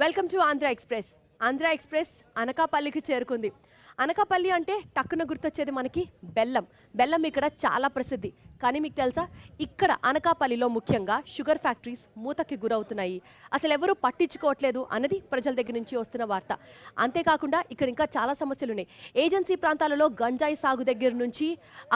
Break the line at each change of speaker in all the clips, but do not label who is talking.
Welcome to Andhra express. Andhra express అనకాపల్లికి చేరుకుంది. అనకాపల్లి అంటే టక్కున గుర్తొచ్చేది మనకి బెల్లం. బెల్లం ఇక్కడ చాలా ప్రసిద్ధి. కానీ మీకు తెలుసా, ఇక్కడ అనకాపల్లిలో ముఖ్యంగా షుగర్ ఫ్యాక్టరీస్ మూతకి గురవుతున్నాయి. అసలు ఎవరు పట్టించుకోవట్లేదు అన్నది ప్రజల దగ్గర నుంచి వస్తున్న వార్త. అంతేకాకుండా ఇక్కడ ఇంకా చాలా సమస్యలు ఉన్నాయి. ఏజెన్సీ ప్రాంతాలలో గంజాయి సాగు దగ్గర నుంచి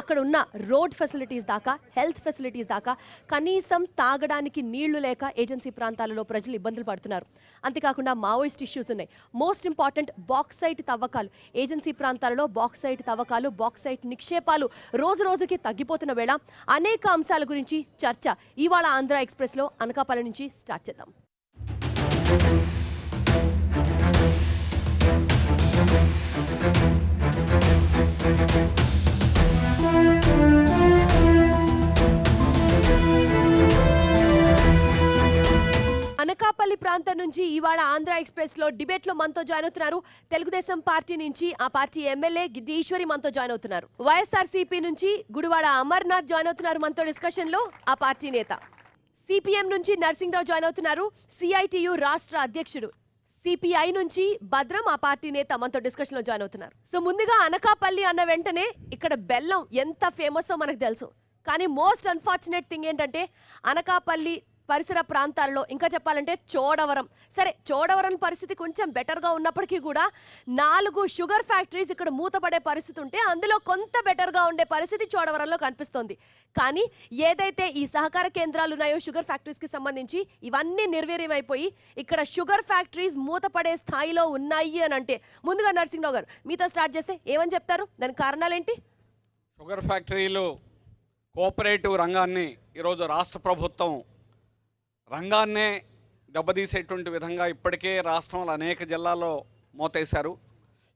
అక్కడ ఉన్న రోడ్ ఫెసిలిటీస్ దాకా, హెల్త్ ఫెసిలిటీస్ దాకా కనీసం తాగడానికి నీళ్లు లేక ఏజెన్సీ ప్రాంతాలలో ప్రజలు ఇబ్బందులు పడుతున్నారు. అంతేకాకుండా మావోయిస్ట్ ఇష్యూస్ ఉన్నాయి. మోస్ట్ ఇంపార్టెంట్ బాక్సైట్ తవ్వకాలు. ఏజెన్సీ ప్రాంతాలలో బాక్సైట్ తవ్వకాలు, బాక్సైట్ నిక్షేపాలు రోజు రోజుకి తగ్గిపోతున్న వేళ అనేక అంశాల గురించి చర్చ ఇవాళ ఆంధ్ర ఎక్స్ప్రెస్ లో అనకాపల్లి నుంచి స్టార్ట్ చేద్దాం. అనకాపల్లి ప్రాంతం నుంచి ఇవాళ ఆంధ్ర ఎక్స్ప్రెస్ లో డిబేట్ లో మనతో జాయిన్ అవుతున్నారు. తెలుగుదేశం పార్టీ నుంచి ఆ పార్టీ ఎమ్మెల్యే గిడ్డి ఈశ్వరి మనతో జాయిన్ అవుతున్నారు. వైఎస్ఆర్సీపీ నుంచి గుడివాడ అమర్నాథ్ జాయిన్ అవుతున్నారు మనతో డిస్కషన్ లో, ఆ పార్టీ నేత. సిపిఎం నుంచి నర్సింగ్రావు జాయిన్ అవుతున్నారు, సిఐటియు రాష్ట్ర అధ్యక్షుడు. సిపిఐ నుంచి భద్రం, ఆ పార్టీ నేత మనతో డిస్కషన్ లో జాయిన్ అవుతున్నారు. సో ముందుగా అనకాపల్లి అన్న వెంటనే ఇక్కడ బెల్లం ఎంత ఫేమస్ మనకు తెలుసు. కానీ మోస్ట్ అన్ఫార్చునేట్ థింగ్ ఏంటంటే అనకాపల్లి పరిసర ప్రాంతాల్లో, ఇంకా చెప్పాలంటే చోడవరం, సరే చోడవరం పరిస్థితి కొంచెం బెటర్గా ఉన్నప్పటికీ కూడా 4 షుగర్ ఫ్యాక్టరీస్ ఇక్కడ మూతపడే పరిస్థితి ఉంటే అందులో కొంత బెటర్గా ఉండే పరిస్థితి చోడవరంలో కనిపిస్తోంది. కానీ ఏదైతే ఈ సహకార కేంద్రాలు ఉన్నాయో షుగర్ ఫ్యాక్టరీస్కి సంబంధించి, ఇవన్నీ నిర్వీర్యమైపోయి ఇక్కడ షుగర్ ఫ్యాక్టరీస్ మూతపడే స్థాయిలో ఉన్నాయి అని అంటే, ముందుగా నరసింహరావు గారు మీతో స్టార్ట్ చేస్తే ఏమని చెప్తారు? దానికి కారణాలేంటి?
షుగర్ ఫ్యాక్టరీలు కోఆపరేటివ్ రంగాన్ని ఈరోజు రాష్ట్ర ప్రభుత్వం రంగాన్నే దెబ్బతీసేటువంటి విధంగా ఇప్పటికే రాష్ట్రంలో అనేక జిల్లాల్లో మోతేశారు.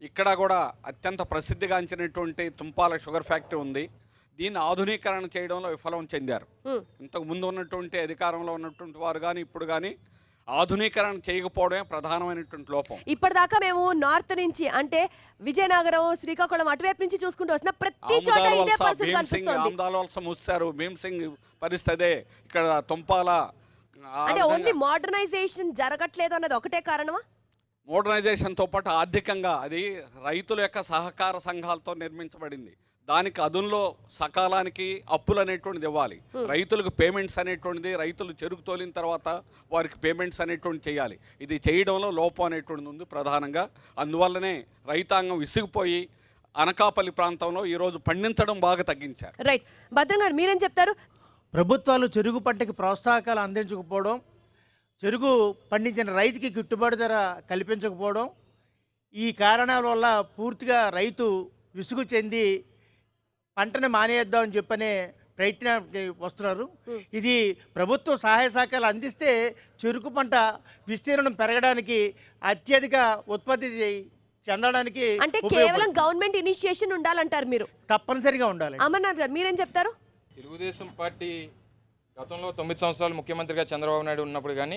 ఇక్కడ కూడా అత్యంత ప్రసిద్ధిగాంచినటువంటి తుంపాల షుగర్ ఫ్యాక్టరీ ఉంది. దీన్ని ఆధునీకరణ చేయడంలో విఫలం చెందారు. ఇంతకు ముందు ఉన్నటువంటి అధికారంలో ఉన్నటువంటి వారు కానీ ఇప్పుడు కానీ ఆధునీకరణ చేయకపోవడమే ప్రధానమైనటువంటి లోపం.
ఇప్పటిదాకా మేము నార్త్ నుంచి అంటే విజయనగరం, శ్రీకాకుళం అటువైపు నుంచి చూసుకుంటూ వస్తున్న ప్రతి చోట ఇదే పరిస్థితి కనిపిస్తోంది.
ఆమ్దాల వలస మూసారు, భీమ్సింగ్ పరిస్థితి, ఇక్కడ తుంపాల.
అంటే ఓన్లీ మోడర్నైజేషన్ జరగట్లేదు అన్నది ఒకటే కారణమా?
మోడర్నైజేషన్తో పాటు ఆర్థికంగా అది రైతుల యొక్క సహకార సంఘాలతో నిర్మించబడింది. దానికి అదునులో సకాలానికి అప్పులు అనేటువంటిది ఇవ్వాలి. రైతులకు పేమెంట్స్ అనేటువంటిది, రైతులు చెరుకు తోలిన తర్వాత వారికి పేమెంట్స్ అనేటువంటి చేయాలి. ఇది చేయడంలో లోపం అనేటువంటిది ఉంది ప్రధానంగా. అందువల్లనే రైతాంగం విసిగిపోయి అనకాపల్లి ప్రాంతంలో ఈరోజు పండించడం బాగా తగ్గించారు.
రైట్, భద్రం గారు మీరేం చెప్తారు?
ప్రభుత్వాలు చెరుకు పంటకి ప్రోత్సాహకాలు అందించకపోవడం, చెరుకు పండించిన రైతుకి గిట్టుబాటు ధర కల్పించకపోవడం, ఈ కారణాల వల్ల పూర్తిగా రైతు విసుగు చెంది పంటను మానేద్దామని చెప్పనే ప్రయత్నానికి వస్తున్నారు. ఇది ప్రభుత్వ సహాయ సహకారాలు అందిస్తే చెరుకు పంట విస్తీర్ణం పెరగడానికి, అత్యధిక ఉత్పత్తి చెందడానికి,
అంటే కేవలం గవర్నమెంట్ ఇనిషియేషన్ ఉండాలంటారు మీరు?
తప్పనిసరిగా ఉండాలి.
అమర్నాథ్ గారు మీరేం చెప్తారు?
తెలుగుదేశం పార్టీ గతంలో 9 సంవత్సరాలు ముఖ్యమంత్రిగా చంద్రబాబు నాయుడు ఉన్నప్పుడు కానీ,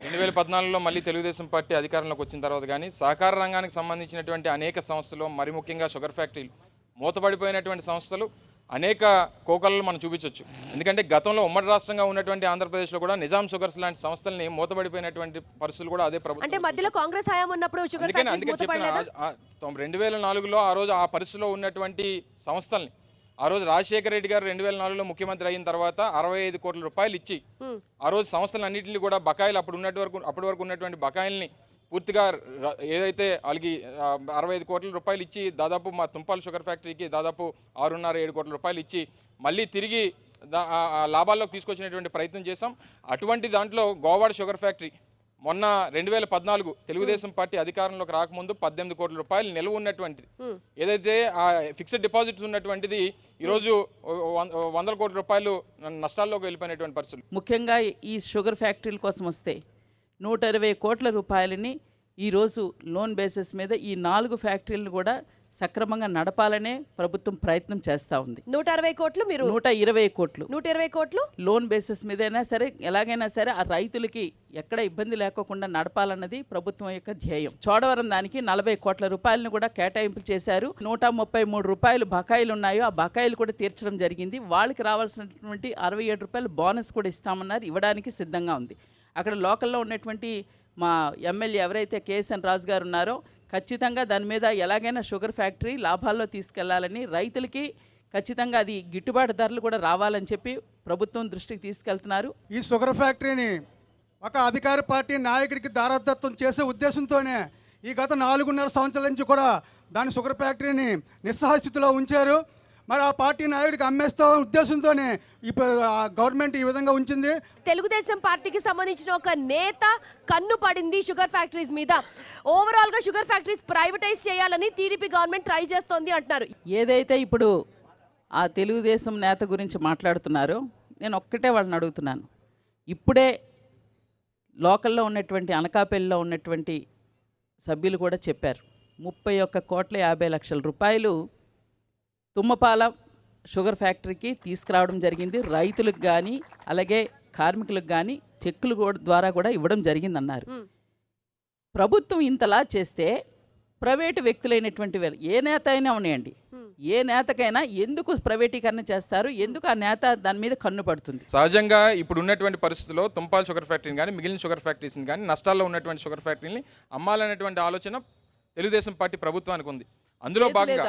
2014లో మళ్ళీ తెలుగుదేశం పార్టీ అధికారంలోకి వచ్చిన తర్వాత కానీ సహకార రంగానికి సంబంధించినటువంటి అనేక సంస్థలు, మరి ముఖ్యంగా షుగర్ ఫ్యాక్టరీలు, మూతపడిపోయినటువంటి సంస్థలు అనేక కోకలను మనం చూపించవచ్చు. ఎందుకంటే గతంలో ఉమ్మడి రాష్ట్రంగా ఉన్నటువంటి ఆంధ్రప్రదేశ్లో కూడా నిజాం షుగర్స్ లాంటి సంస్థల్ని మూతపడిపోయినటువంటి పరిస్థితులు కూడా అదే ప్రభుత్వం.
అంటే మధ్యలో కాంగ్రెస్ హయాం ఉన్నప్పుడు షుగర్ ఫ్యాక్టరీస్ మూతపడలేదా?
2004లో ఆ రోజు ఆ పరిస్థితిలో ఉన్నటువంటి సంస్థల్ని ఆ రోజు రాజశేఖర రెడ్డి గారు 2004లో ముఖ్యమంత్రి అయిన తర్వాత 65 కోట్ల రూపాయలు ఇచ్చి ఆ రోజు సంస్థలన్నింటినీ కూడా బకాయిలు అప్పటి వరకు ఉన్నటువంటి బకాయిల్ని పూర్తిగా ఏదైతే వాళ్ళకి 65 కోట్ల రూపాయలు ఇచ్చి దాదాపు మా తుంపాల షుగర్ ఫ్యాక్టరీకి దాదాపు 6.5-7 కోట్ల రూపాయలు ఇచ్చి మళ్ళీ తిరిగి లాభాల్లోకి తీసుకొచ్చినటువంటి ప్రయత్నం చేశాం. అటువంటి దాంట్లో గోవాడ షుగర్ ఫ్యాక్టరీ మొన్న 2014 తెలుగుదేశం పార్టీ అధికారంలోకి రాకముందు 18 కోట్ల రూపాయలు నిల్వ ఉన్నటువంటిది, ఏదైతే ఆ ఫిక్స్డ్ డిపాజిట్స్ ఉన్నటువంటిది ఈరోజు 100 కోట్ల రూపాయలు నష్టాల్లోకి వెళ్ళిపోయినటువంటి పరిస్థితులు.
ముఖ్యంగా ఈ షుగర్ ఫ్యాక్టరీల కోసం వస్తే 120 కోట్ల రూపాయలని ఈరోజు లోన్ బేసిస్ మీద ఈ 4 ఫ్యాక్టరీలను కూడా సక్రమంగా నడపాలనే ప్రభుత్వం ప్రయత్నం చేస్తూ ఉంది.
160 కోట్లు మీరు
120 కోట్లు
120 కోట్లు
లోన్ బేసిస్ మీదైనా సరే ఎలాగైనా సరే ఆ రైతులకి ఎక్కడ ఇబ్బంది లేకోకుండా నడపాలన్నది ప్రభుత్వం యొక్క ధ్యేయం. చోడవరం దానికి 40 కోట్ల రూపాయలను కూడా కేటాయింపు చేశారు. 133 రూపాయలు బకాయిలు ఉన్నాయో ఆ బకాయిలు కూడా తీర్చడం జరిగింది. వాళ్ళకి రావాల్సినటువంటి 67 రూపాయలు బోనస్ కూడా ఇస్తామన్నారు, ఇవ్వడానికి సిద్ధంగా ఉంది. అక్కడ లోకల్లో ఉన్నటువంటి మా ఎమ్మెల్యే ఎవరైతే కేఎస్ఎన్ రాజు గారు ఉన్నారో ఖచ్చితంగా దాని మీద ఎలాగైనా షుగర్ ఫ్యాక్టరీ లాభాల్లో తీసుకెళ్లాలని, రైతులకి ఖచ్చితంగా అది గిట్టుబాటు ధరలు కూడా రావాలని చెప్పి ప్రభుత్వం దృష్టికి తీసుకెళ్తున్నారు.
ఈ షుగర్ ఫ్యాక్టరీని ఒక అధికార పార్టీ నాయకుడికి దారాదత్తం చేసే ఉద్దేశంతోనే ఈ గత 4.5 సంవత్సరాల నుంచి కూడా దాని షుగర్ ఫ్యాక్టరీని నిస్సహాయ ఉంచారు. మరి ఆ పార్టీ నాయకుడికి అమ్మేస్తా ఉద్దేశంతోనే ఇప్పుడు గవర్నమెంట్ ఈ విధంగా ఉంచింది.
తెలుగుదేశం పార్టీకి సంబంధించిన ఒక నేత కన్ను పడింది షుగర్ ఫ్యాక్టరీస్ మీద. ఓవరాల్ గా షుగర్ ఫ్యాక్టరీస్ ప్రైవేటైజ్ చేయాలని టీడీపీ గవర్నమెంట్ ట్రై చేస్తోంది అంటున్నారు.
ఏదైతే ఇప్పుడు ఆ తెలుగుదేశం నేత గురించి మాట్లాడుతున్నారో నేను ఒక్కటే వాళ్ళని అడుగుతున్నాను. ఇప్పుడే లోకల్లో ఉన్నటువంటి అనకాపల్లిలో ఉన్నటువంటి సభ్యులు కూడా చెప్పారు, 31,50,00,000 రూపాయలు తుమ్మపాల షుగర్ ఫ్యాక్టరీకి తీసుకురావడం జరిగింది. రైతులకు కానీ అలాగే కార్మికులకు కానీ చెక్కులు ద్వారా కూడా ఇవ్వడం జరిగిందన్నారు. ప్రభుత్వం ఇంతలా చేస్తే ప్రైవేటు వ్యక్తులైనటువంటి వాళ్ళు ఏ నేత అయినా ఉన్నాయండి, ఏ నేతకైనా ఎందుకు ప్రైవేటీకరణ చేస్తారు, ఎందుకు ఆ నేత దాని మీద కన్ను పడుతుంది?
సహజంగా ఇప్పుడు ఉన్నటువంటి పరిస్థితుల్లో తుంపాల షుగర్ ఫ్యాక్టరీని కానీ మిగిలిన షుగర్ ఫ్యాక్టరీస్ని కానీ నష్టాల్లో ఉన్నటువంటి షుగర్ ఫ్యాక్టరీని అమ్మాలనేటువంటి ఆలోచన తెలుగుదేశం పార్టీ ప్రభుత్వానికి ఉంది. అందులో భాగంగా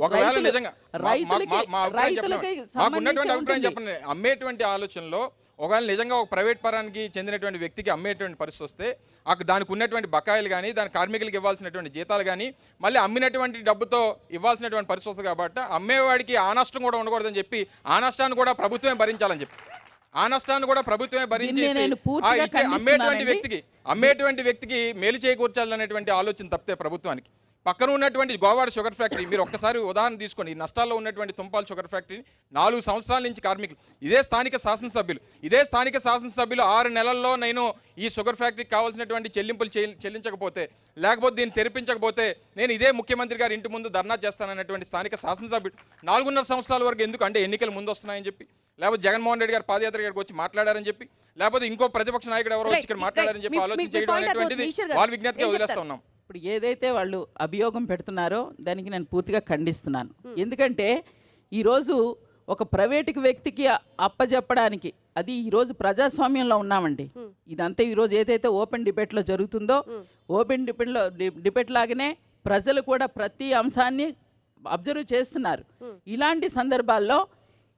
ఒకవేళ నిజంగా మాకు ఉన్నటువంటి అభిప్రాయం చెప్పండి, అమ్మేటువంటి ఆలోచనలో ఒకవేళ నిజంగా ఒక ప్రైవేట్ పరానికి చెందినటువంటి వ్యక్తికి అమ్మేటువంటి పరిస్థితి వస్తే దానికి ఉన్నటువంటి బకాయిలు కానీ దాని కార్మికులకు ఇవ్వాల్సినటువంటి జీతాలు కానీ మళ్ళీ అమ్మినటువంటి డబ్బుతో ఇవ్వాల్సినటువంటి పరిస్థితి వస్తుంది. కాబట్టి అమ్మేవాడికి ఆ నష్టం కూడా ఉండకూడదని చెప్పి ఆ నష్టాన్ని కూడా ప్రభుత్వమే భరించాలని చెప్పి భరించి అమ్మేటువంటి వ్యక్తికి మేలు చేకూర్చాలనేటువంటి ఆలోచన తప్పితే ప్రభుత్వానికి పక్కన ఉన్నటువంటి గోవాడ షుగర్ ఫ్యాక్టరీ మీరు ఒక్కసారి ఉదాహరణ తీసుకోండి. నష్టాల్లో ఉన్నటువంటి తుంపాల షుగర్ ఫ్యాక్టరీ 4 సంవత్సరాల నుంచి కార్మికులు ఇదే స్థానిక శాసనసభ్యులు 6 నెలల్లో నేను ఈ షుగర్ ఫ్యాక్టరీకి కావాల్సినటువంటి చెల్లింపులు చెల్లించకపోతే లేకపోతే దీన్ని తెరిపించకపోతే నేను ఇదే ముఖ్యమంత్రి గారి ఇంటి ముందు ధర్నా చేస్తానన్నటువంటి స్థానిక శాసనసభ్యుడు 4.5 సంవత్సరాల వరకు ఎందుకు అంటే ఎన్నికలు ముందు వస్తున్నాయని చెప్పి, లేకపోతే జగన్మోహన్ రెడ్డి గారు పాదయాత్ర గారికి వచ్చి మాట్లాడారని చెప్పి, లేకపోతే ఇంకో ప్రతిపక్ష నాయకుడు ఎవరో వచ్చి ఇక్కడ మాట్లాడారని చెప్పి ఆలోచన చేయడం అనేటువంటిది వాళ్ళ విజ్ఞతగా వదిలేస్తా ఉన్నాం.
ఇప్పుడు ఏదైతే వాళ్ళు అభియోగం పెడుతున్నారో దానికి నేను పూర్తిగా ఖండిస్తున్నాను. ఎందుకంటే ఈరోజు ఒక ప్రైవేటు వ్యక్తికి అప్పజెప్పడానికి, అది ఈరోజు ప్రజాస్వామ్యంలో ఉన్నామండి. ఇదంతా ఈరోజు ఏదైతే ఓపెన్ డిబేట్లో జరుగుతుందో ఓపెన్ డిబేట్ లాగానే ప్రజలు కూడా ప్రతి అంశాన్ని అబ్జర్వ్ చేస్తున్నారు. ఇలాంటి సందర్భాల్లో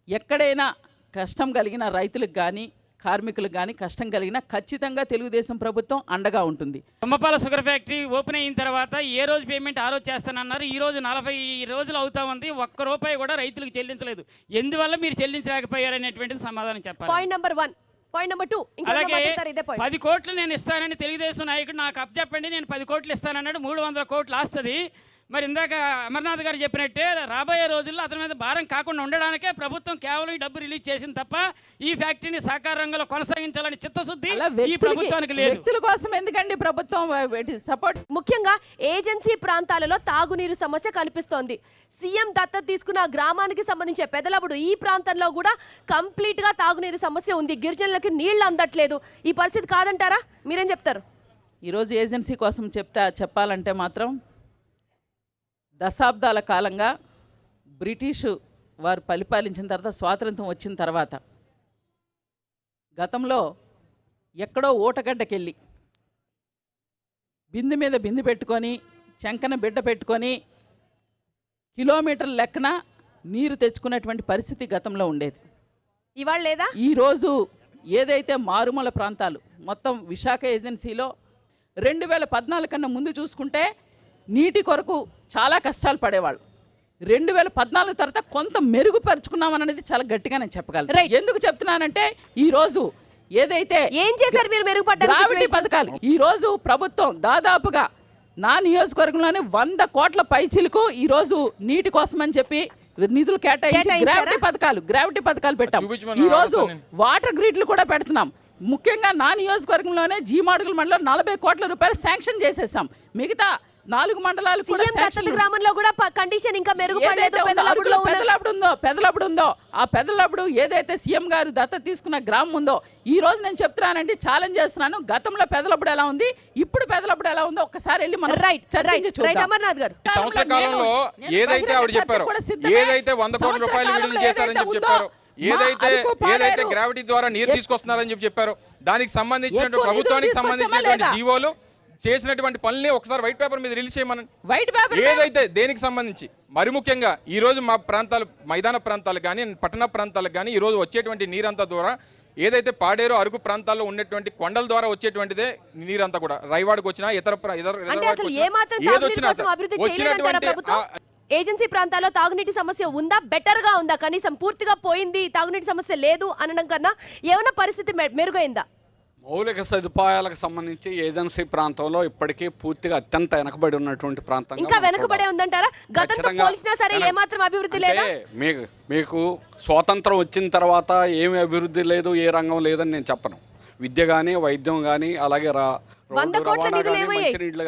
ఎక్కడైనా కష్టం కలిగిన రైతులకు కానీ కార్మికులకు కానీ కష్టం కలిగినా ఖచ్చితంగా తెలుగుదేశం ప్రభుత్వం అండగా ఉంటుంది.
తుమ్మపాల షుగర్ ఫ్యాక్టరీ ఓపెన్ అయిన తర్వాత ఏ రోజు పేమెంట్ ఆ రోజు చేస్తానన్నారు. ఈ రోజు 40 రోజులు అవుతా ఉంది, ₹1 కూడా రైతులకు చెల్లించలేదు. ఎందువల్ల మీరు చెల్లించలేకపోయారు అనేటువంటిది సమాధానం చెప్పాలి.
Point number 1. Point number 2.
అలాగే 10 కోట్లు నేను ఇస్తానని తెలుగుదేశం నాయకుడు నాకు అప్పచెప్పండి, నేను 10 కోట్లు ఇస్తానన్నాడు. 300 కోట్లు ఆస్తుంది. మరి ఇందాక అమర్నాథ్ గారు చెప్పినట్టే రాబోయే రోజుల్లో అతని మీద భారం కాకుండా ఉండడానికే ప్రభుత్వం కేవలం ఈ డబ్బు రిలీజ్ చేసిన తప్ప ఈ ఫ్యాక్టరీని సహకార రంగంలో కొనసాగించాలని చిత్తశుద్ధి ఈ ప్రభుత్వానికి లేదు.
వ్యక్తుల కోసం ఎందుకండి ప్రభుత్వం సపోర్ట్?
ముఖ్యంగా ఏజెన్సీ ప్రాంతాలలో తాగునీరు సమస్య కనిపిస్తోంది. సీఎం దత్తత తీసుకున్న గ్రామానికి సంబంధించే పెదలబుడు ఈ ప్రాంతంలో కూడా కంప్లీట్ గా తాగునీరు సమస్య ఉంది. గిరిజనులకు నీళ్లు అందట్లేదు. ఈ పరిస్థితి కాదంటారా? మీరేం చెప్తారు?
ఈరోజు ఏజెన్సీ కోసం చెప్పాలంటే మాత్రం దశాబ్దాల కాలంగా బ్రిటిషు వారు పరిపాలించిన తర్వాత స్వాతంత్రం వచ్చిన తర్వాత గతంలో ఎక్కడో ఓటగడ్డకెళ్ళి బిందె మీద బిందె పెట్టుకొని చెంకన బిడ్డ పెట్టుకొని కిలోమీటర్ల లెక్కన నీరు తెచ్చుకునేటువంటి పరిస్థితి గతంలో ఉండేది.
ఇవాళ లేదా?
ఈరోజు ఏదైతే మారుమూల ప్రాంతాలు మొత్తం విశాఖ ఏజెన్సీలో 2014 కన్నా ముందు చూసుకుంటే నీటి కొరకు చాలా కష్టాలు పడేవాళ్ళు. 2014 తర్వాత కొంత మెరుగుపరుచుకున్నామనేది చాలా గట్టిగా నేను చెప్పగలను. ఎందుకు చెప్తున్నానంటే ఈ రోజు ఏదైతే
ఏం చేశారు మీరు మెరుగుపడ్డారు?
గ్రావిటీ పథకాలు ఈ రోజు ప్రభుత్వం దాదాపుగా నా నియోజకవర్గంలోనే 100 కోట్ల పైచిలకు ఈ రోజు నీటి కోసం అని చెప్పి నిధులు కేటాయించి గ్రావిటీ పథకాలు పెట్టాం. ఈ రోజు వాటర్ గ్రిడ్లు కూడా పెడుతున్నాం. ముఖ్యంగా నా నియోజకవర్గంలోనే జీమాడుగుల మండలం 40 కోట్ల రూపాయలు శాంక్షన్ చేసేసాం. మిగతా 4 మండలాలు కూడా
సీఎం దత్తత
శాంక్షన్
గ్రామంలో కూడా కండిషన్ ఇంకా మెరుగుపడలేదు.
ఏదైతే ఉందో,
పెదలబుడులో ఉన్న
పెదలబుడు ఉందో ఆ పెదలబుడు ఏదైతే సీఎం గారు దత్తత తీసుకున్న గ్రామం ఉందో, ఈ రోజు నేను చెప్తున్నానండి, ఛాలెంజ్ చేస్తున్నాను, గతంలో పెదలబుడు ఎలా ఉంది, ఇప్పుడు పెదలబుడు ఎలా ఉందో ఒక్కసారి వెళ్ళి మనం
రైట్
చర్చించి చూద్దాం.
అమర్నాథ్ గారు,
ఈ సంవత్సర కాలంలో ఏదైతే ఆవిడ చెప్పారో, ఏదైతే 100 కోట్ల రూపాయలు విడుదల చేశారని చెప్పి చెప్పారో, ఏదైతే గ్రావిటీ ద్వారా నీరు తీసుకొస్తున్నారని చెప్పి చెప్పారో, దానికి సంబంధించినటువంటి ప్రభుత్వానికి సంబంధించినటువంటి జీవోలు చేసినటువంటి పనుల్ని ఒకసారి వైట్ పేపర్ మీద రిలీజ్ చేయమని.
వైట్ పేపర్
ఏదైతే దేనికి సంబంధించి మరి ముఖ్యంగా ఈ రోజు మా ప్రాంతాలు, మైదాన ప్రాంతాలకు కానీ పట్టణ ప్రాంతాలకు కానీ ఈ రోజు వచ్చేటువంటి నీరంతా ద్వారా ఏదైతే పాడేరు అరకు ప్రాంతాల్లో ఉన్నటువంటి కొండల ద్వారా వచ్చేటువంటిదే నీరంతా కూడా రైవాడికి వచ్చినా
అంటే అసలు ఏ మాత్రం తాగునీటి కోసం అభివృద్ధి చేయలేదంటారా ప్రభుత్వం? ఏజెన్సీ ప్రాంతాల్లో తాగునీటి సమస్య ఉందా, బెటర్ గా ఉందా, కనీసం పూర్తిగా పోయింది తాగునీటి సమస్య లేదు అనడం కన్నా ఏమైనా పరిస్థితి మెరుగైందా?
మౌలిక సదుపాయాలకు సంబంధించి ఏజెన్సీ ప్రాంతంలో ఇప్పటికీ పూర్తిగా అత్యంత వెనకబడి ఉన్నటువంటి ప్రాంతం.
ఇంకా వెనకబడే ఉందంటారా? గతంతో పోల్చినా సరే ఏమాత్రం అభివృద్ధి లేదా?
మీకు స్వాతంత్రం వచ్చిన తర్వాత ఏమి అభివృద్ధి లేదు, ఏ రంగం లేదని నేను చెప్పను. విద్య కానీ, వైద్యం కానీ, అలాగే
100 కోట్ల నిధులు ఏమయ్యాయి?
మంచినీళ్ళు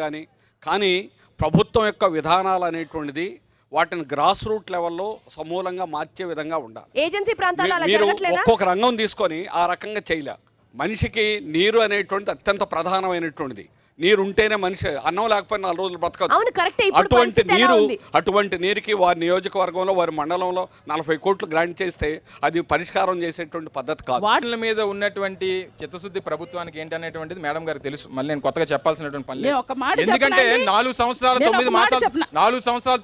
కానీ ప్రభుత్వం యొక్క విధానాలు అనేటువంటిది వాటిని గ్రాస్ రూట్ లెవెల్లో సమూలంగా మార్చే విధంగా ఉండాలి.
ఏజెన్సీ ప్రాంతాల్లో అలా
మీరు
జరగట్లేదా?
ఒక్కొక్క రంగం తీసుకొని ఆ రకంగా చేయలే. మనిషికి నీరు అనేటువంటి అత్యంత ప్రధానమైనటువంటిది. నీరు ఉంటేనే మనిషి, అన్నం లేకపోయినా 4 రోజులు బ్రతకదు.
అవును, కరెక్టే. ఇప్పుడు పరిస్థితి ఎలా ఉంది?
అటువంటి నీరుకి వారి నియోజకవర్గంలో, వారి మండలంలో 40 కోట్లు గ్రాంట్ చేస్తే అది పరిష్కారం చేసేటువంటి పద్ధతి కాదు.
వాటిల మీద ఉన్నటువంటి చిత్తశుద్ధి ప్రభుత్వానికి ఏంటనేటువంటిది మేడం గారికి తెలుసు. మళ్ళీ నేను కొత్తగా చెప్పాల్సినటువంటి పని లేదు. ఎందుకంటే 4 సంవత్సరాలు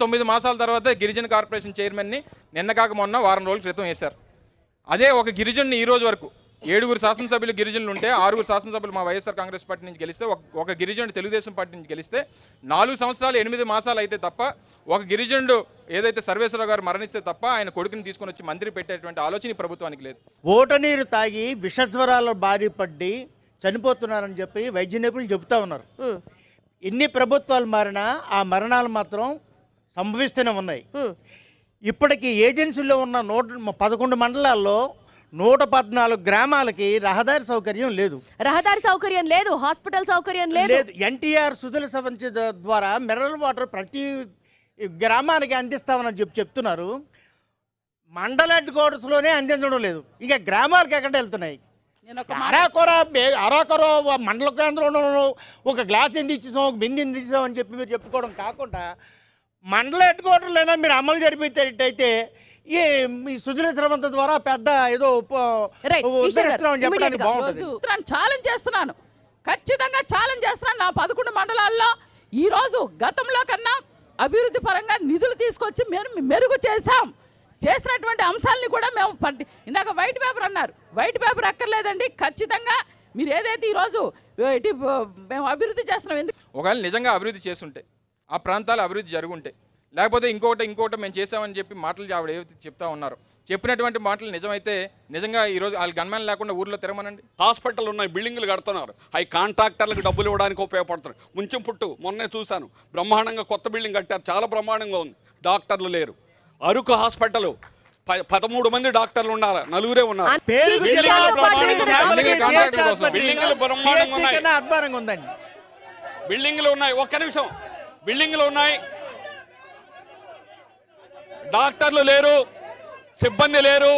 9 మాసాల తర్వాత గిరిజన కార్పొరేషన్ చైర్మన్ ని నిన్న కాక మొన్న వారం రోజుల క్రితం వేశారు. అదే ఒక గిరిజన్ని ఈ రోజు వరకు 7 శాసనసభ్యులు గిరిజనులు ఉంటే 6 శాసనసభ్యులు మా వైఎస్ఆర్ కాంగ్రెస్ పార్టీ నుంచి గెలిస్తే, ఒక గిరిజనుడు తెలుగుదేశం పార్టీ నుంచి గెలిస్తే 4 సంవత్సరాలు 8 మాసాలు అయితే తప్ప, ఒక గిరిజనుడు ఏదైతే సర్వేశ్వరరావు గారు మరణిస్తే తప్ప ఆయన కొడుకుని తీసుకొని వచ్చి మంత్రి పెట్టేటువంటి ఆలోచన ప్రభుత్వానికి లేదు.
ఓట నీరు తాగి విషజ్వరాల బారి పడి చనిపోతున్నారని చెప్పి వైద్య నిపుణులు చెబుతా ఉన్నారు. ఎన్ని ప్రభుత్వాలు మారినా ఆ మరణాలు మాత్రం సంభవిస్తూనే ఉన్నాయి. ఇప్పటికీ ఏజెన్సీలో ఉన్న 111 మండలాల్లో 114 గ్రామాలకి రహదారి సౌకర్యం లేదు.
హాస్పిటల్ సౌకర్యం లేదు.
ఎన్టీఆర్ సుజల సవంతి ద్వారా మినరల్ వాటర్ ప్రతి గ్రామానికి అందిస్తామని చెప్తున్నారు. మండల హెడ్ క్వార్టర్స్లోనే అందించడం లేదు, ఇక గ్రామాలకు ఎక్కడ వెళ్తున్నాయి? అరాకొర మండల కేంద్రంలో ఒక గ్లాస్ ఎందుకు ఇచ్చేసాం, ఒక బిందె ఎందుకు ఇచ్చేసాం అని చెప్పి మీరు చెప్పుకోవడం కాకుండా, మండల హెడ్ క్వార్టర్లైనా మీరు అమలు జరిపేటట్టయితే ఈ సుజల స్రవంతి ద్వారా పెద్ద ఏదో చెప్పడానికి బాగుంటుంది.
ఛాలెంజ్ చేస్తున్నాను, ఖచ్చితంగా ఛాలెంజ్ చేస్తున్నాను. నా 11 మండలాల్లో ఈ రోజు గతంలో కన్నా అభివృద్ధి పరంగా నిధులు తీసుకొచ్చి మెరుగు చేసినటువంటి అంశాలని కూడా మేము ఇందాక వైట్ పేపర్ అన్నారు, వైట్ పేపర్ అక్కర్లేదండి. ఖచ్చితంగా మీరు ఏదైతే ఈరోజు మేము అభివృద్ధి చేస్తున్నాం, ఎందుకు
ఒకవేళ నిజంగా అభివృద్ధి చేస్తుంటే, ఆ ప్రాంతాలు అభివృద్ధి జరుగుంటే, లేకపోతే ఇంకోటి మేము చేసామని చెప్పి మాటలు ఆవిడ ఏవైతే చెప్తా ఉన్నారో, చెప్పినటువంటి మాటలు నిజమైతే నిజంగా ఈరోజు వాళ్ళు గన్మ్యాన్ లేకుండా ఊర్లో తిరగమనండి.
హాస్పిటల్ ఉన్నాయి, బిల్డింగ్లు కడుతున్నారు, అవి కాంట్రాక్టర్లకు డబ్బులు ఇవ్వడానికి ఉపయోగపడుతున్నారు. ముంచెం పుట్టు మొన్నే చూశాను, బ్రహ్మాండంగా కొత్త బిల్డింగ్ కట్టారు, చాలా బ్రహ్మాండంగా ఉంది. డాక్టర్లు లేరు. అరకు హాస్పిటల్ 13 మంది డాక్టర్లు ఉన్నారు, 4 ఉన్నారు. బిల్డింగ్లు ఉన్నాయి, ఒక్క నిమిషం, బిల్డింగ్లు ఉన్నాయి, డాక్టర్లు లేరు, సిబ్బంది లేరు,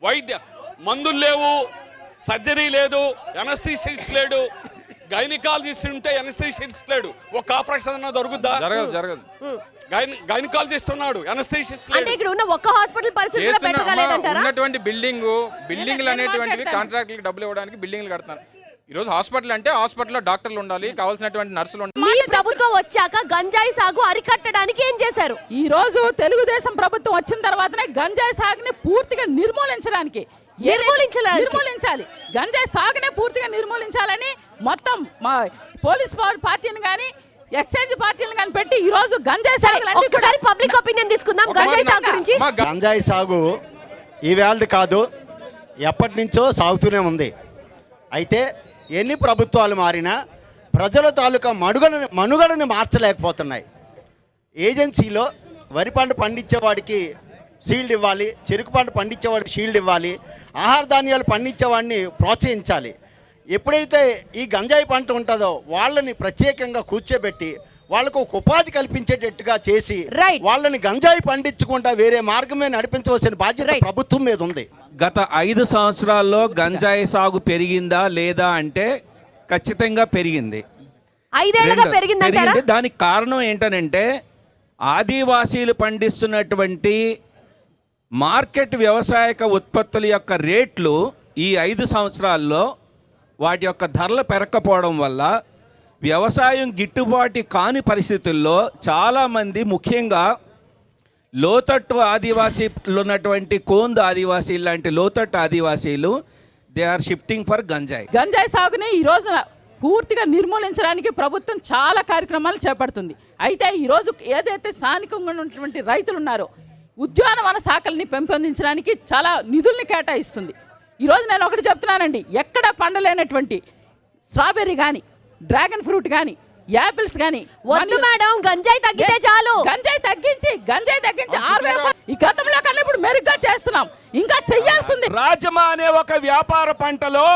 వైద్య మందులు లేవు, సర్జరీ లేదు, ఎనస్థీషిస్ట్ లేడు, గైనకాలజిస్ట్ ఉంటే ఎనస్థీషిస్ట్ లేడు. ఒక ఆపరేషన్ అన్నా దొరుకుద్దా?
జరగదు.
గైనకాలజిస్ట్ ఉన్నాడు, ఎనస్థీషిస్ట్ లేడు.
అంటే ఇక్కడ ఉన్న ఒక్క హాస్పిటల్ పరిస్థితి
ఉన్నటువంటి బిల్డింగ్లు అనేటువంటివి కాంట్రాక్టులకు డబ్బులు ఇవ్వడానికి బిల్డింగ్లు కడతారు. ఈ రోజు హాస్పిటల్ అంటే హాస్పిటల్లో డాక్టర్లు ఉండాలి, కావాల్సినటువంటి నర్సులు ఉండాలి.
మీ ప్రభుత్వం వచ్చాక గంజాయి సాగు అరికట్టడానికి ఏం చేశారు?
ఈ రోజు తెలుగుదేశం ప్రభుత్వం వచ్చిన తర్వాతనే గంజాయి సాగుని పూర్తిగా నిర్మూలించాలి. గంజాయి సాగునే పూర్తిగా నిర్మూలించాలని మొత్తం మా పోలీస్ పార్టీని కానీ ఎక్స్చేంజ్ పార్టీలను కానీ పెట్టి ఈ రోజు గంజాయి సాగు
పబ్లిక్ ఒపీనియన్ తీసుకుందాం. గంజాయి సాగు గురించి,
గంజాయి సాగు ఈవేళది కాదు, ఎప్పటి నుంచో సాగుతూనే ఉంది. అయితే ఎన్ని ప్రభుత్వాలు మారినా ప్రజల తాలూకా మనుగడని మార్చలేకపోతున్నాయి. ఏజెన్సీలో వరి పంట పండించేవాడికి షీల్డ్ ఇవ్వాలి, చెరుకు పంట పండించేవాడికి షీల్డ్ ఇవ్వాలి, ఆహార ధాన్యాలు పండించేవాడిని ప్రోత్సహించాలి. ఎప్పుడైతే ఈ గంజాయి పంట ఉంటుందో వాళ్ళని ప్రత్యేకంగా కూర్చోబెట్టి వాళ్ళకు ఒక ఉపాధి కల్పించేటట్టుగా చేసి
Right.
వాళ్ళని గంజాయి పండించకుండా వేరే మార్గమే నడిపించవలసిన బాధ్యత
Right.
ప్రభుత్వం మీద ఉంది.
గత 5 సంవత్సరాల్లో గంజాయి సాగు పెరిగిందా లేదా అంటే ఖచ్చితంగా పెరిగింది.
5 ఏళ్లుగా పెరిగిందంటారా?
దానికి కారణం ఏంటనంటే ఆదివాసీలు పండిస్తున్నటువంటి మార్కెట్ వ్యవసాయక ఉత్పత్తుల యొక్క రేట్లు ఈ 5 సంవత్సరాల్లో వాటి యొక్క ధరలు పెరగకపోవడం వల్ల వ్యవసాయం గిట్టుబాటు కాని పరిస్థితుల్లో చాలామంది, ముఖ్యంగా లోతట్టు ఆదివాసీలు ఉన్నటువంటి కోంద్ ఆదివాసీలు లాంటి లోతట్టు ఆదివాసీలు దే ఆర్ షిఫ్టింగ్ ఫర్ గంజాయి.
గంజాయి సాగుని ఈ రోజున పూర్తిగా నిర్మూలించడానికి ప్రభుత్వం చాలా కార్యక్రమాలు చేపడుతుంది. అయితే ఈరోజు ఏదైతే స్థానికంగా ఉన్నటువంటి రైతులు ఉన్నారో ఉద్యానవన శాఖల్ని పెంపొందించడానికి చాలా నిధుల్ని కేటాయిస్తుంది. ఈరోజు నేను ఒకటి చెప్తున్నానండి, ఎక్కడ పండలేనటువంటి స్ట్రాబెర్రీ కానీ, డ్రాగన్ ఫ్రూట్ కానీ, యాపిల్స్ కానీ,
వద్దు మేడం, గంజాయి తగ్గితే చాలు.
గంజాయి తగ్గించి 60,000 రూపాయలు ఈ గతంలో కన్నా ఇప్పుడు మెరుగ్గా చేస్తున్నాం, ఇంకా చెయ్యాల్సింది.
రాజమా అనే ఒక వ్యాపార పంటలో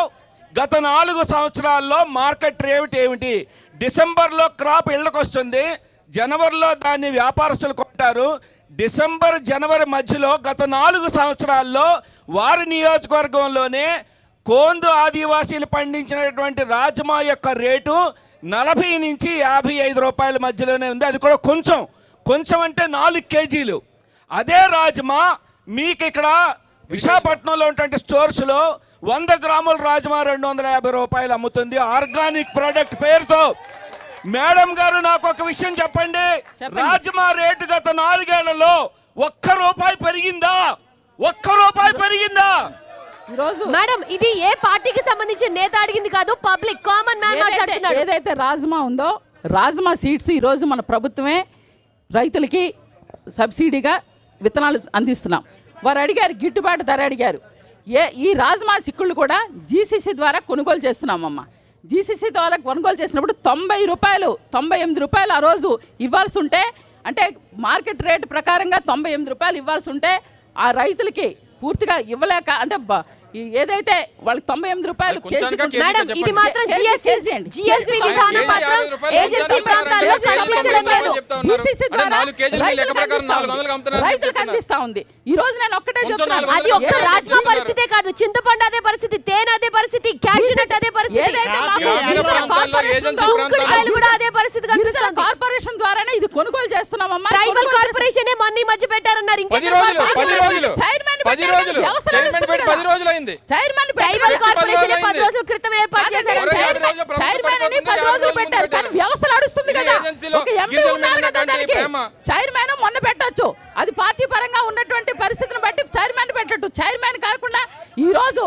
గత 4 సంవత్సరాల్లో మార్కెట్ రేట్ ఏమిటి? డిసెంబర్లో క్రాప్ ఇళ్ళకి వస్తుంది, జనవరిలో దాన్ని వ్యాపారస్తులు కొంటారు. డిసెంబర్ జనవరి మధ్యలో గత 4 సంవత్సరాల్లో వారి నియోజకవర్గంలోనే కోందు ఆదివాసీలు పండించినటువంటి రాజమా యొక్క రేటు 40 నుంచి 55 రూపాయల మధ్యలోనే ఉంది. అది కూడా కొంచెం అంటే 4 కేజీలు. అదే రాజమా మీకు ఇక్కడ విశాఖపట్నంలో ఉన్నటువంటి స్టోర్స్లో 100 గ్రాముల రాజమా 250 రూపాయలు అమ్ముతుంది ఆర్గానిక్ ప్రోడక్ట్ పేరుతో. మేడం గారు, నాకు ఒక విషయం చెప్పండి, రాజమా రేటు గత 4 ఏళ్లలో 1 రూపాయి పెరిగిందా? 1 రూపాయి పెరిగిందా?
మేడం, ఇది ఏ పార్టీకి సంబంధించిన నేత అడిగింది కాదు, పబ్లిక్ కామన్ మ్యాన్ మాట్లాడుతున్నాడు.
ఏదైతే రాజ్మా ఉందో, రాజ్మా సీడ్స్ ఈ రోజు మన ప్రభుత్వమే రైతులకి సబ్సిడీగా విత్తనాలు అందిస్తున్నాం. వారు అడిగారు, గిట్టుబాటు ధర అడిగారు. ఈ రాజ్మా సిక్కుళ్ళు కూడా జీసీసీ ద్వారా కొనుగోలు చేస్తున్నామమ్మ. జీసీసీ ద్వారా కొనుగోలు చేసినప్పుడు 90 రూపాయలు, 98 రూపాయలు ఆ రోజు ఇవ్వాల్సి ఉంటే, అంటే మార్కెట్ రేటు ప్రకారంగా 98 రూపాయలు ఇవ్వాల్సి ఉంటే ఆ రైతులకి పూర్తిగా ఇవ్వలేక, అంటే ఏదైతే వాళ్ళకి 98 రూపాయలు
మేడం, ఇది మాత్రం జిఎస్పీ విధానం మాత్రం ఏజెన్సీ ప్రాంతాల్లో కల్పించడం లేదు.
జీసీసీ ద్వారా రైతులకు అందిస్తా ఉంది. ఈ రోజు నేను ఒక్కటే చెప్తున్నాను,
అది ఒక్క రాజ్మా పరిస్థితే కాదు, చింతపండు అదే పరిస్థితి, తేనె అదే పరిస్థితి, క్యాషూనట్ అదే పరిస్థితి,
ఏదైతే
కూడా అదే పరిస్థితి కనిపిస్తుంది.
కార్పొరేషన్ ద్వారానే ఇది కొనుగోలు చేస్తున్నామమ్మా.
ట్రైబల్ కార్పొరేషన్ మొన్న ఈ మధ్య పెట్టారన్నారు. ట్రైబల్ కార్పొరేషన్ 10 రోజుల క్రితం ఏర్పాటు చేశారు.
వ్యవస్థ నడుస్తుంది కదా, ఒక ఎంపీ ఉన్నారు కదా, దానికి చైర్మన్ మొన్న పెట్టొచ్చు. అది పార్టీ పరంగా ఉన్నటువంటి పరిస్థితిని బట్టి చైర్మన్ పెట్టట్టు. చైర్మన్ కాకుండా ఈ రోజు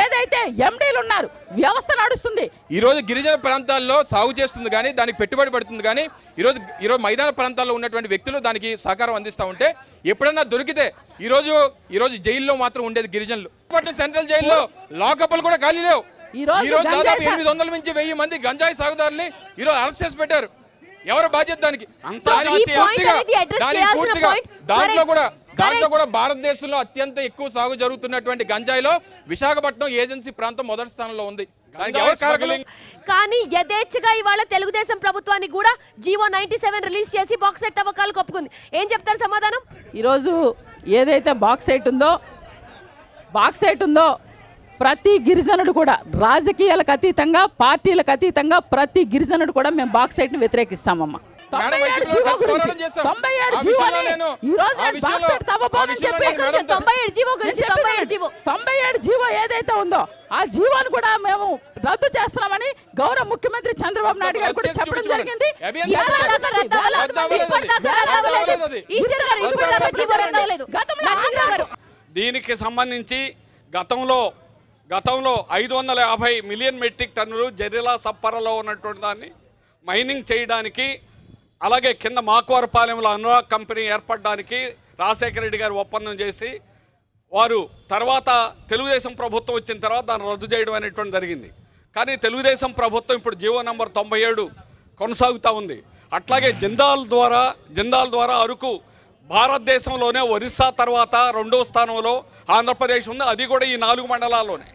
ఏదైతే ఎండీలు ఉన్నారు, వ్యవస్థ నడుస్తుంది.
ఈ రోజు గిరిజన ప్రాంతాల్లో సాగు చేస్తుంది కానీ, దానికి పెట్టుబడి పడుతుంది కానీ, ఈరోజు మైదాన ప్రాంతాల్లో ఉన్నటువంటి వ్యక్తులు దానికి సహకారం అందిస్తూ ఉంటే, ఎప్పుడన్నా దొరికితే ఈరోజు జైల్లో మాత్రం ఉండేది గిరిజనులు. సెంట్రల్ జైల్లో లాకప్లు కూడా ఖాళీ లేవు. ఈ రోజు దాదాపు 800 నుంచి 1000 మంది గంజాయి సాగుదారుని ఈరోజు అరెస్ట్ చేసి పెట్టారు. ఎవరు బాధ్యత దానికి? దాంట్లో కూడా భారతదేశంలో అత్యంత ఎక్కువ సాగు జరుగుతున్నటువంటి గంజాయిలో విశాఖపట్నం ఏజెన్సీ ప్రాంతం మొదటి స్థానంలో ఉంది.
కానీ యథేచ్ఛగా ఇవాళ తెలుగుదేశం ప్రభుత్వాన్ని కూడా జీవో 97 రిలీజ్ చేసి బాక్సైట్ తవ్వకాలకు ఒప్పుకుంది. ఏం చెప్తారు సమాధానం?
ఈరోజు ఏదైతే బాక్సైట్ ఉందో ప్రతి గిరిజనుడు కూడా, రాజకీయాలకు అతీతంగా, పార్టీలకు అతీతంగా ప్రతి గిరిజనుడు కూడా మేము బాక్సైట్ ని వ్యతిరేకిస్తామమ్మా. 97 జీవో ఏదైతే ఉందో ఆ జీవోను కూడా మేము రద్దు చేస్తున్నామని గౌరవ ముఖ్యమంత్రి చంద్రబాబు నాయుడు గారు కూడా చెప్పడం జరిగింది.
దీనికి సంబంధించి గతంలో 550 మిలియన్ మెట్రిక్ టన్నులు జెరిలా సప్పరలో ఉన్నటువంటి దాన్ని మైనింగ్ చేయడానికి, అలాగే కింద మాకువారపాలెంలో అనురాగ్ కంపెనీ ఏర్పడడానికి రాజశేఖర రెడ్డి గారు ఒప్పందం చేసి, వారు తర్వాత తెలుగుదేశం ప్రభుత్వం వచ్చిన తర్వాత దాన్ని రద్దు చేయడం అనేటువంటి జరిగింది. కానీ తెలుగుదేశం ప్రభుత్వం ఇప్పుడు జీవో నంబర్ 97 కొనసాగుతూ ఉంది. అట్లాగే జిందాల్ ద్వారా అరకు భారతదేశంలోనే ఒరిస్సా తర్వాత 2వ స్థానంలో ఆంధ్రప్రదేశ్ ఉంది. అది కూడా ఈ 4 మండలాల్లోనే.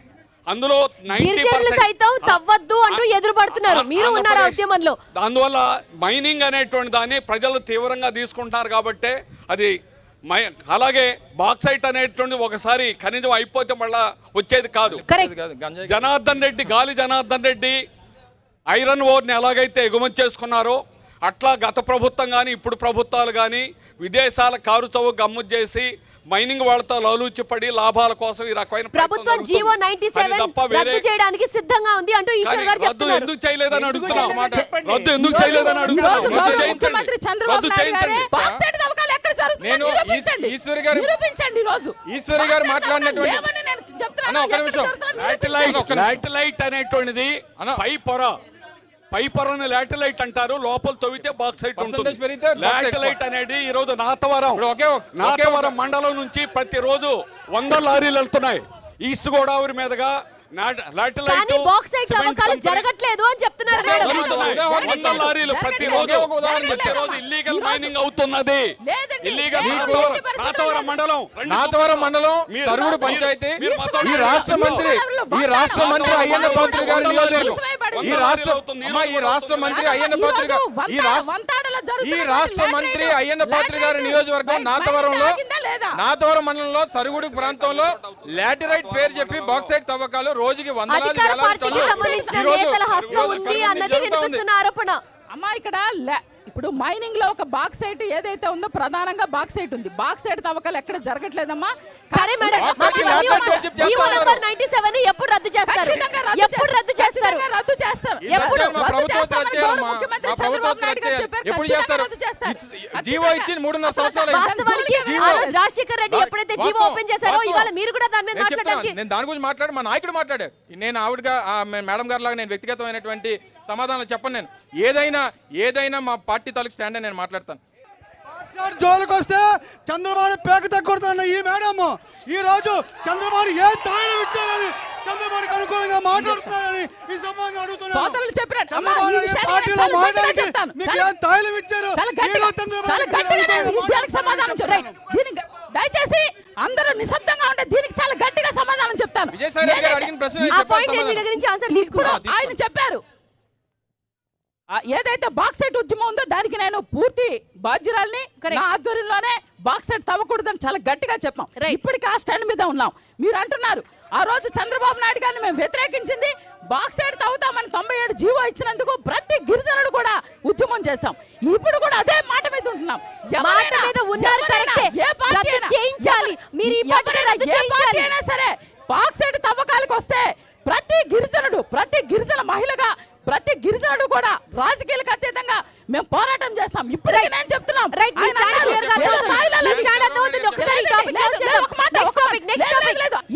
అందులో 90%
గిరిజనులు సైతం తవ్వద్దు అంటూ ఎదురు పడుతున్నారు. మీరు ఉన్నారు ఆ ఉద్యమంలో.
అందువల్ల మైనింగ్ అనేటువంటి దాన్ని ప్రజలు తీవ్రంగా తీసుకుంటారు కాబట్టి అది అలాగే బాక్సైట్ అనేటువంటి ఒకసారి ఖనిజం అయిపోతే మళ్ళా వచ్చేది కాదు.
గంజాయి
జనార్దన్ రెడ్డి, గాలి జనార్దన్ రెడ్డి ఐరన్ ఓర్ని ఎలాగైతే ఎగుమతి చేసుకున్నారో అట్లా గత ప్రభుత్వం కానీ ఇప్పుడు ప్రభుత్వాలు కానీ విదేశాల కారు చౌక గమ్ము చేసి మైనింగ్ వాళ్ళతో లౌలూచిపడి లాభాల కోసం ఈ రకమైన
ప్రభుత్వం జీవో 97 రద్దు చేయడానికి సిద్ధంగా ఉంది అంటూ ఈశ్వర్ గారు
రద్దు
చెప్తున్నారు.
ఎందుకు చేయలేదని అడుగుతున్నాం. రద్దు ఎందుకు చేయలేదని అడుగుతున్నాం. రద్దు
ముఖ్యమంత్రి
చేయించండి.
చంద్రబాబు
రద్దు
నాయుడు గారే
చేయించండి.
బాక్సైట్ తవ్వకాలు ఎక్కడ జరుగుతున్నాయో
నేను
నిరూపించండి.
ఈశ్వరి గారు
నిరూపించండి ఈ రోజు.
ఈశ్వరి గారు మాట్లాడినటువంటి
లేవని నేను చెప్తున్నాను.
అన్న, ఒక్క
ఎక్కడ
నిమిషం.
జరుగుతున్నాయో
లాటిలైట్ అనేటువంటిది పై పొరను లాటిలైట్ అంటారు. లోపల తవ్వితే బాక్సైట్ ఉంటుంది.
Percentage పెరిగితే bauxite
లాటిలైట్ అనేది ఈ రోజు నాతవరం
ఇప్పుడు
నాతవరం మండలం నుంచి ప్రతిరోజు 100 లారీలు వెళ్తున్నాయి ఈస్ట్ గోదావరి మీదుగా.
కానీ బాక్సైట్ తవ్వకాలు జరగట్లేదు అని చెప్తున్నారు మేడం.
100 లారీలు ప్రతిరోజు ఇల్లీగల్ మైనింగ్ అవుతున్నది. ఇల్లీగల్ నాతవరం మండలం
సరుగుడు పంచాయతీ. ఈ రాష్ట్ర మంత్రి అయ్యన్న పాత్రుడు గారి నియోజకవర్గం. ఈ రాష్ట్ర మంత్రి అయ్యన్న పాత్రుడు గారు ఈ రాష్ట్ర మంత్రి అయ్యన్న పాత్రుడు గారి నియోజకవర్గం నాతవరం మండలంలో సరుగుడు ప్రాంతంలో లాటిరైట్ పేరు చెప్పి బాక్సైట్ తవ్వకాలు రోజుకి వందలాది
అధికార
వేలాది
పార్టీకి
టన్నులు
సంబంధించిన నేతల హస్తం ఉంది అన్నది వినిపిస్తున్న ఆరోపణ.
అమ్మా ఇక్కడ ఇప్పుడు మైనింగ్ లో ఒక బాక్సైట్ ఏదైతే ఉందో ప్రధానంగా బాక్సైట్ ఉంది. బాక్సైట్ తవ్వకాలు ఎక్కడ జరగట్లేదమ్మా.
సరే మేడం, జీవో నంబర్ 97 ఎప్పుడు రద్దు చేస్తారు? ఎప్పుడు రద్దు చేస్తారు?
రద్దు చేస్తారు.
ఎప్పుడు
ఎప్పుడు చేస్తారు? జీవో ఇచ్చి 3.5 సంవత్సరాలు
వాస్తవానికి రాజశేఖర్ రెడ్డి ఎప్పుడైతే జీవో ఓపెన్ చేశారో ఇవాళ మీరు కూడా దాని మీద మాట్లాడడానికి
నేను దాని గురించి మాట్లాడి మా నాయకుడు మాట్లాడాడు. నేను ఆవిడగా మేడం గారి లాగా నేను వ్యక్తిగతమైనటువంటి సమాధానాలు చెప్పను. నేను ఏదైనా మా పార్టీ తాలూకు స్టాండ్ నేను మాట్లాడతాను.
జోలికి వస్తే చంద్రబాబు పేక తగ్గొడతాను ఈ మేడం. ఈ రోజు చంద్రబాబు ఏ తాయిలం ఇచ్చారని చంద్రబాబుకి అనుకూలంగా మాట్లాడుతున్నారని ఈ సమాజంగా అడుగుతున్నారు. పార్టీలో మాట్లాడి మీకు ఏం తాయిలం ఇచ్చారు?
దయచేసి అందరూ నిశ్శబ్దంగా ఉంటే దీనికి చాలా గట్టిగా సమాధానం చెప్తాను.
విజయసాయి రెడ్డి గారు అడిగిన ప్రశ్న
ఆ పాయింట్ మీ దగ్గర నుంచి ఆన్సర్ తీసుకున్నాను.
ఆయన చెప్పారు ఏదైతే బాక్సైట్ ఉద్యమం ఉందో దానికి నేను పూర్తి బాధ్యురాల్ని. నా ఆధ్వర్యంలోనే బాక్సైట్ తవ్వకూడదని చాలా గట్టిగా చెప్పాం. ఇప్పటికీ ఆ స్టాండ్ మీద ఉన్నాం. మీరు అంటున్నారు ఆ రోజు చంద్రబాబు నాయుడు గారిని మేము వ్యతిరేకించింది బాక్సైట్ తవ్వుతామని 97 జీవో ఇచ్చినందుకు ప్రతి గిరిజనుడు కూడా ఉద్యమం చేశాం. ఇప్పుడు కూడా అదే మాట మీద ఉంటున్నాం.
మాట మీద ఉన్నారు కరెక్టే. రద్దు చేయించాలి. మీరు ఈ పార్టీ రద్దు చేయించాలి.
అయినా సరే బాక్సైట్ తవ్వకాలకు వస్తే ప్రతి గిరిజన మహిళగా ప్రతి గిరిజనుడు కూడా రాజకీయాలకు అతీతంగా మేము పోరాటం చేస్తాం. ఇప్పుడే నేను చెప్తున్నాం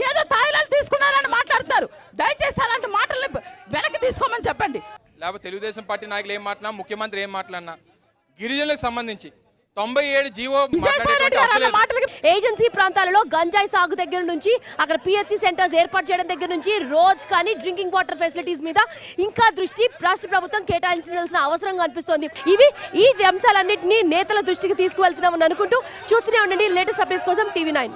ఏదో తాయిలాలు తీసుకున్నారని మాట్లాడుతున్నారు. దయచేసి అలాంటి మాటల్ని వెనక్కి తీసుకోమని చెప్పండి.
లేకపోతే తెలుగుదేశం పార్టీ నాయకులు ఏం మాట్లాడినా, ముఖ్యమంత్రి ఏం మాట్లాడినా గిరిజనులకు సంబంధించి 97 జీవో
ఏజెన్సీ ప్రాంతాలలో గంజాయి సాగు దగ్గర నుంచి అక్కడ పిహెచ్సి సెంటర్స్ ఏర్పాటు చేయడం దగ్గర నుంచి రోడ్స్ కానీ డ్రింకింగ్ వాటర్ ఫెసిలిటీస్ మీద ఇంకా దృష్టి రాష్ట్ర ప్రభుత్వం కేటాయించాల్సిన అవసరం కనిపిస్తోంది. ఈ అంశాలన్నింటినీ నేతల దృష్టికి తీసుకువెళ్తున్నామని అనుకుంటూ చూస్తూనే ఉండండి లేటెస్ట్ అప్డేట్స్ కోసం TV9.